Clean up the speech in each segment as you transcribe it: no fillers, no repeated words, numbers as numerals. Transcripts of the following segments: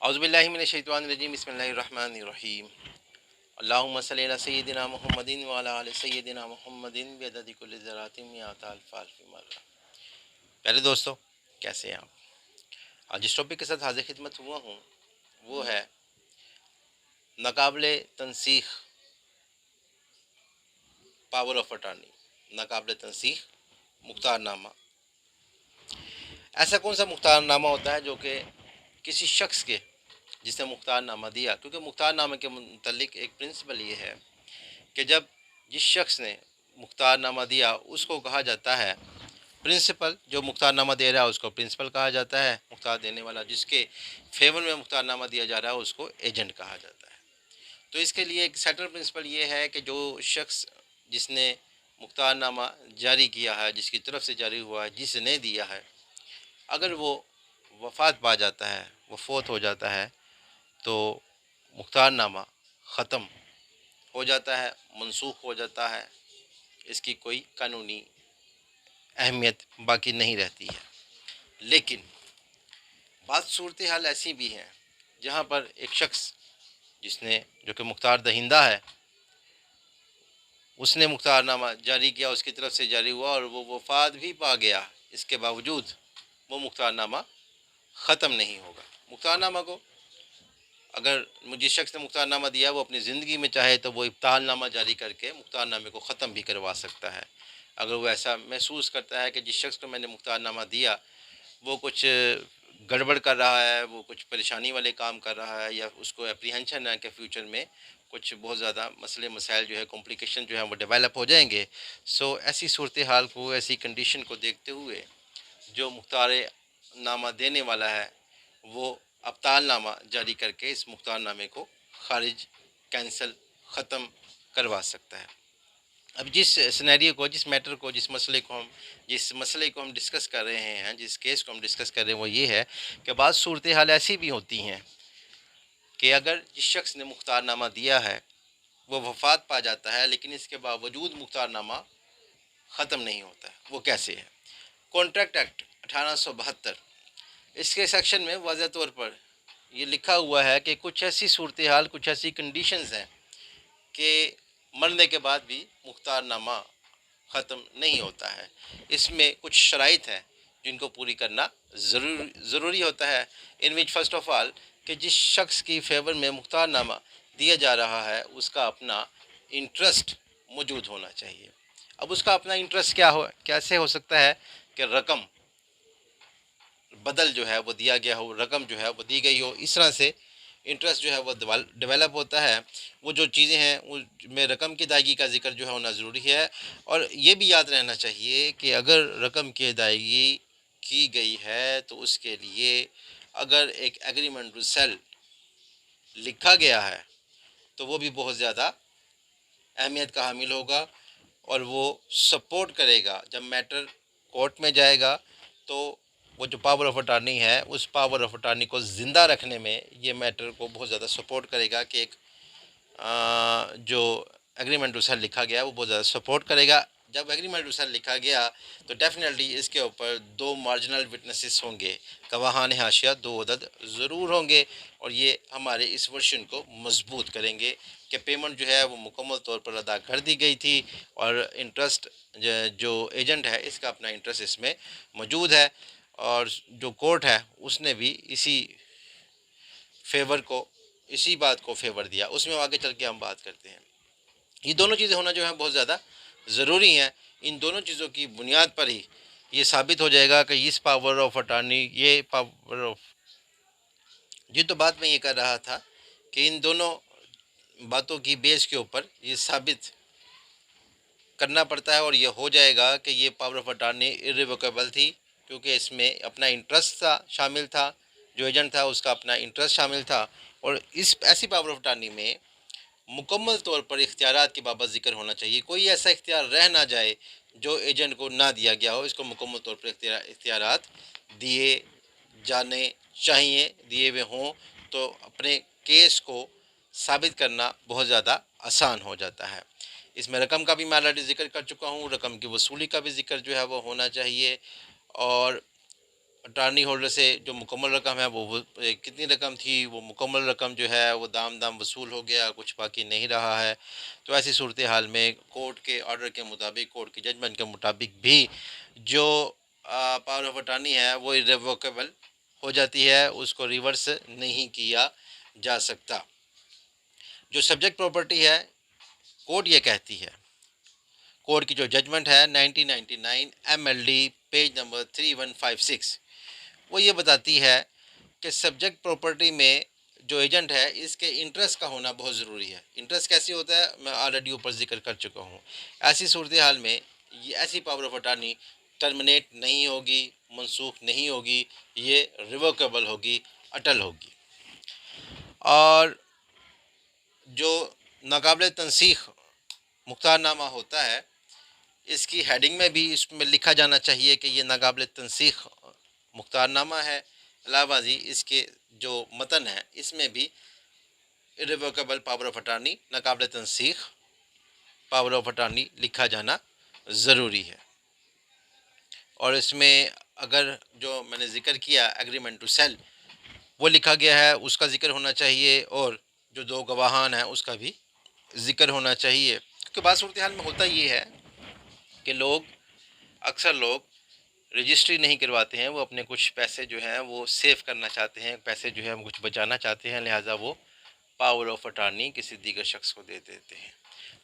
اعوذ باللہ من الشیطان الرجیم بسم اللہ الرحمن الرحیم اللہم صلی علی سیدنا محمد وعلی آل سیدنا محمد بعدد کل ذرات مئات الف الف مرہ۔ پہلے دوستو کیسے ہیں آپ؟ آج جس ٹاپک کے ساتھ حاضر خدمت ہوا ہوں وہ ہے ناقابل تنسیخ پاور آف اٹارنی، ناقابل تنسیخ مختار نامہ۔ ایسا کون سا مختار نامہ ہوتا ہے جو کہ کسی شخص کے جس نے مختار نامہ دیا؟ کیونکہ مختار نامے کے متعلق ایک پرنسپل یہ ہے کہ جب جس شخص نے مختار نامہ دیا اس کو کہا جاتا ہے پرنسپل، جو مختار نامہ دے رہا ہے اس کو پرنسپل کہا جاتا ہے، مختار دینے والا جس کے فیور میں مختار نامہ دیا جا رہا ہے اس کو ایجنٹ کہا جاتا ہے۔ تو اس کے لیے ایک سیٹل پرنسپل یہ ہے کہ جو شخص جس نے مختار نامہ جاری کیا ہے، جس کی طرف سے جاری ہوا ہے، جس نے دیا ہے، اگر وہ وفات پا جاتا ہے، وہ فوت ہو جاتا ہے، تو مختار نامہ ختم ہو جاتا ہے، منسوخ ہو جاتا ہے، اس کی کوئی قانونی اہمیت باقی نہیں رہتی ہے۔ لیکن بعض صورتحال ایسی بھی ہیں جہاں پر ایک شخص جس نے جو کہ مختار دہندہ ہے، اس نے مختار نامہ جاری کیا، اس کی طرف سے جاری ہوا اور وہ وفات بھی پا گیا، اس کے باوجود وہ مختار نامہ ختم نہیں ہوگا۔ مختار نامہ کو اگر جس شخص نے مختار نامہ دیا وہ اپنی زندگی میں چاہے تو وہ ابطال نامہ جاری کر کے مختار نامے کو ختم بھی کروا سکتا ہے۔ اگر وہ ایسا محسوس کرتا ہے کہ جس شخص کو میں نے مختار نامہ دیا وہ کچھ گڑبڑ کر رہا ہے، وہ کچھ پریشانی والے کام کر رہا ہے، یا اس کو اپریہنشن ہے کہ فیوچر میں کچھ بہت زیادہ مسئلے مسائل جو ہے کمپلیکیشن جو ہے وہ ڈیولپ ہو جائیں گے، ایسی صورتحال کو، ایسی کنڈیشن کو دیکھتے ہوئے جو مختار نامہ دینے والا ہے وہ ابطال نامہ جاری کر کے اس مختار نامے کو خارج، کینسل، ختم کروا سکتا ہے۔ اب جس سینیریو کو، جس میٹر کو، جس مسئلے کو ہم ڈسکس کر رہے ہیں، جس کیس کو ہم ڈسکس کر رہے ہیں وہ یہ ہے کہ بعض صورتحال ایسی بھی ہوتی ہیں کہ اگر جس شخص نے مختار نامہ دیا ہے وہ وفات پا جاتا ہے لیکن اس کے باوجود مختار نامہ ختم نہیں ہوتا ہے۔ وہ کیسے ہے؟ کانٹریکٹ ایکٹ 1872، اس کے سیکشن میں واضح طور پر یہ لکھا ہوا ہے کہ کچھ ایسی صورتحال، کچھ ایسی کنڈیشنز ہیں کہ مرنے کے بعد بھی مختار نامہ ختم نہیں ہوتا ہے۔ اس میں کچھ شرائط ہیں جن کو پوری کرنا ضروری ہوتا ہے، ان وچ فرسٹ آف آل کہ جس شخص کی فیور میں مختار نامہ دیا جا رہا ہے اس کا اپنا انٹرسٹ موجود ہونا چاہیے۔ اب اس کا اپنا انٹرسٹ کیسے ہو سکتا ہے کہ رقم بدل جو ہے وہ دیا گیا ہو، رقم جو ہے وہ دی گئی ہو، اس طرح سے انٹرسٹ جو ہے وہ ڈیولپ ہوتا ہے۔ وہ جو چیزیں ہیں اس میں رقم کی ادائیگی کا ذکر جو ہے ہونا ضروری ہے، اور یہ بھی یاد رہنا چاہیے کہ اگر رقم کی ادائیگی کی گئی ہے تو اس کے لیے اگر ایک ایگریمنٹ ٹو سیل لکھا گیا ہے تو وہ بھی بہت زیادہ اہمیت کا حامل ہوگا اور وہ سپورٹ کرے گا۔ جب میٹر کورٹ میں جائے گا تو وہ جو پاور آف اٹارنی ہے اس پاور آف اٹارنی کو زندہ رکھنے میں یہ میٹر کو بہت زیادہ سپورٹ کرے گا کہ ایک جو ایگریمنٹ ٹو سیل لکھا گیا وہ بہت زیادہ سپورٹ کرے گا۔ جب ایگریمنٹ ٹو سیل لکھا گیا تو ڈیفینیٹلی اس کے اوپر دو مارجنل وٹنسز ہوں گے، گواہان حاشیہ دو عدد ضرور ہوں گے، اور یہ ہمارے اس ورشن کو مضبوط کریں گے کہ پیمنٹ جو ہے وہ مکمل طور پر ادا کر دی گئی تھی، اور انٹرسٹ جو ایجنٹ ہے اس کا اپنا انٹرسٹ اس میں موجود ہے، اور جو کورٹ ہے اس نے بھی اسی فیور کو، اسی بات کو فیور دیا۔ اس میں آگے چل کے ہم بات کرتے ہیں۔ یہ دونوں چیزیں ہونا جو ہے بہت زیادہ ضروری ہیں۔ ان دونوں چیزوں کی بنیاد پر ہی یہ ثابت ہو جائے گا کہ اس پاور آف اٹارنی، یہ پاور آف، یہ تو بات میں یہ کر رہا تھا کہ ان دونوں باتوں کی بیس کے اوپر یہ ثابت کرنا پڑتا ہے اور یہ ہو جائے گا کہ یہ پاور آف اٹارنی irrevocable تھی، کیونکہ اس میں اپنا انٹرسٹ شامل تھا، جو ایجنٹ تھا اس کا اپنا انٹرسٹ شامل تھا، اور اس ایسی پاور آف اٹارنی میں مکمل طور پر اختیارات کے بابت ذکر ہونا چاہیے۔ کوئی ایسا اختیار رہ نہ جائے جو ایجنٹ کو نہ دیا گیا ہو، اس کو مکمل طور پر اختیارات دیے جانے چاہیے، دیے ہوئے ہوں تو اپنے کیس کو ثابت کرنا بہت زیادہ آسان ہو جاتا ہے۔ اس میں رقم کا بھی میں آلریڈی ذکر کر چکا ہوں، رقم کی وصولی کا بھی ذکر جو ہے وہ ہونا چاہیے، اور اٹارنی ہولڈر سے جو مکمل رقم ہے وہ کتنی رقم تھی، وہ مکمل رقم جو ہے وہ دام وصول ہو گیا، کچھ باقی نہیں رہا ہے. تو ایسی صورتحال میں کورٹ کے آرڈر کے مطابق، کورٹ کی ججمنٹ کے مطابق بھی جو پاور آف اٹارنی ہے وہ irrevocable ہو جاتی ہے، اس کو ریورس نہیں کیا جا سکتا. جو سبجیکٹ پراپرٹی ہے، کورٹ یہ کہتی ہے، کورٹ کی جو ججمنٹ ہے 1999 MLD پیج نمبر 3156، وہ یہ بتاتی ہے کہ سبجیکٹ پراپرٹی میں جو ایجنٹ ہے اس کے انٹرسٹ کا ہونا بہت ضروری ہے. انٹرسٹ کیسی ہوتا ہے میں آلریڈی اوپر ذکر کر چکا ہوں. ایسی صورتحال میں یہ ایسی پاور آف اٹارنی ٹرمینیٹ نہیں ہوگی، منسوخ نہیں ہوگی، یہ ریووکیبل ہوگی، اٹل ہوگی. اور جو ناقابل تنسیخ مختار نامہ ہوتا ہے، اس کی ہیڈنگ میں بھی اس میں لکھا جانا چاہیے کہ یہ ناقابل تنسیخ مختار نامہ ہے. علاوہ ازیں اس کے جو متن ہے اس میں بھی irrevocable پاور آف اٹارنی، ناقابل تنسیخ پاور آف اٹارنی لکھا جانا ضروری ہے. اور اس میں اگر جو میں نے ذکر کیا ایگریمنٹ ٹو سیل وہ لکھا گیا ہے، اس کا ذکر ہونا چاہیے، اور جو دو گواہان ہیں اس کا بھی ذکر ہونا چاہیے. کیونکہ بعض صورتحال میں ہوتا یہ ہے کہ اکثر لوگ رجسٹری نہیں کرواتے ہیں، وہ اپنے کچھ پیسے جو ہیں وہ سیو کرنا چاہتے ہیں، پیسے جو ہے وہ کچھ بچانا چاہتے ہیں، لہٰذا وہ پاور آف اٹارنی کسی دیگر شخص کو دے دیتے ہیں.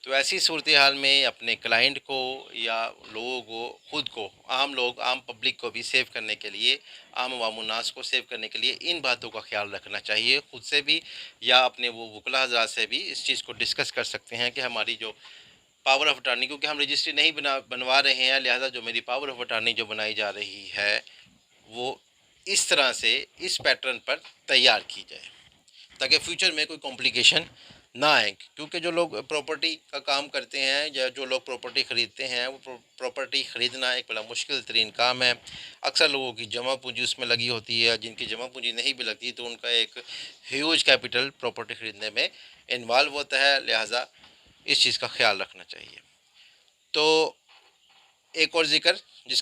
تو ایسی صورتحال میں اپنے کلائنٹ کو یا لوگوں کو، خود کو، عام لوگ، عام پبلک کو بھی سیو کرنے کے لیے، عام عوام الناس کو سیو کرنے کے لیے ان باتوں کا خیال رکھنا چاہیے، خود سے بھی یا اپنے وہ وکلا حضرات سے بھی اس چیز کو ڈسکس کر سکتے ہیں کہ ہماری جو پاور آف اٹارنی، کیونکہ ہم رجسٹری نہیں بنوا رہے ہیں، لہذا جو میری پاور آف اٹارنی جو بنائی جا رہی ہے وہ اس طرح سے اس پیٹرن پر تیار کی جائے تاکہ فیوچر میں کوئی کمپلیکیشن نہ آئے. کیونکہ جو لوگ پراپرٹی کا کام کرتے ہیں یا جو لوگ پراپرٹی خریدتے ہیں، وہ پراپرٹی خریدنا ایک بڑا مشکل ترین کام ہے. اکثر لوگوں کی جمع پونجی اس میں لگی ہوتی ہے، جن کی جمع پونجی نہیں بھی لگتی تو ان کا ایک ہیوج کیپٹل پراپرٹی خریدنے میں انوالو ہوتا ہے، لہٰذا اس چیز کا خیال رکھنا چاہیے. تو ایک اور بات جس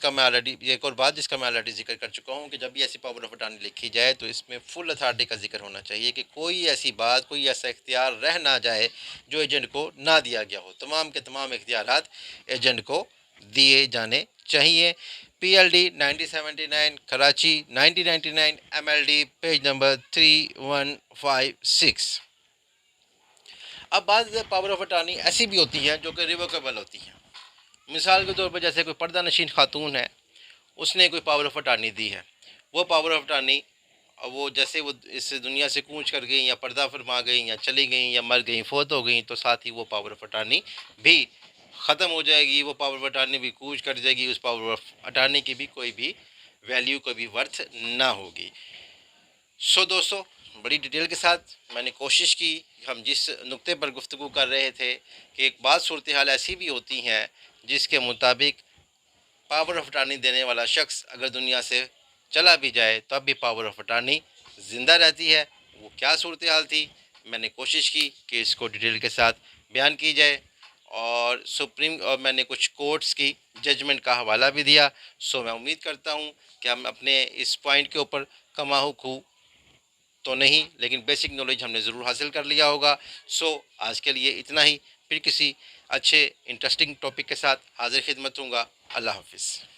کا میں آلریڈی ذکر کر چکا ہوں کہ جب بھی ایسی پاور آف اٹارنی لکھی جائے تو اس میں فل اتھارٹی کا ذکر ہونا چاہیے کہ کوئی ایسی بات، کوئی ایسا اختیار رہ نہ جائے جو ایجنٹ کو نہ دیا گیا ہو. تمام کے تمام اختیارات ایجنٹ کو دیے جانے چاہیے. PLD 1979 Karachi 1999 MLD page number 3156. اب بعض پاور آف اٹارنی ایسی بھی ہوتی ہیں جو کہ ریووکیبل ہوتی ہیں. مثال کے طور پر جیسے کوئی پردہ نشین خاتون ہے، اس نے کوئی پاور آف اٹارنی دی ہے، وہ پاور آف اٹارنی وہ جیسے وہ اس دنیا سے کوچ کر گئیں یا پردہ فرما گئیں یا چلی گئیں یا مر گئیں، فوت ہو گئیں، تو ساتھ ہی وہ پاور آف اٹارنی بھی ختم ہو جائے گی، وہ پاور آف اٹارنی بھی کوچ کر جائے گی، اس پاور آف اٹارنی کی بھی کوئی بھی ویلیو، کوئی بھی ورتھ نہ ہوگی. دوستو، بڑی ڈیٹیل کے ساتھ میں نے کوشش کی، ہم جس نقطے پر گفتگو کر رہے تھے کہ ایک بعض صورتحال ایسی بھی ہوتی ہیں جس کے مطابق پاور آف اٹارنی دینے والا شخص اگر دنیا سے چلا بھی جائے تب بھی پاور آف اٹارنی زندہ رہتی ہے. وہ کیا صورتحال تھی، میں نے کوشش کی کہ اس کو ڈیٹیل کے ساتھ بیان کی جائے، اور میں نے کچھ کورٹس کی ججمنٹ کا حوالہ بھی دیا. میں امید کرتا ہوں کہ ہم اپنے اس پوائنٹ کے اوپر کما ہو تو نہیں، لیکن بیسک نالج ہم نے ضرور حاصل کر لیا ہوگا. آج کے لیے اتنا ہی، پھر کسی اچھے انٹرسٹنگ ٹاپک کے ساتھ حاضر خدمت ہوں گا. اللہ حافظ.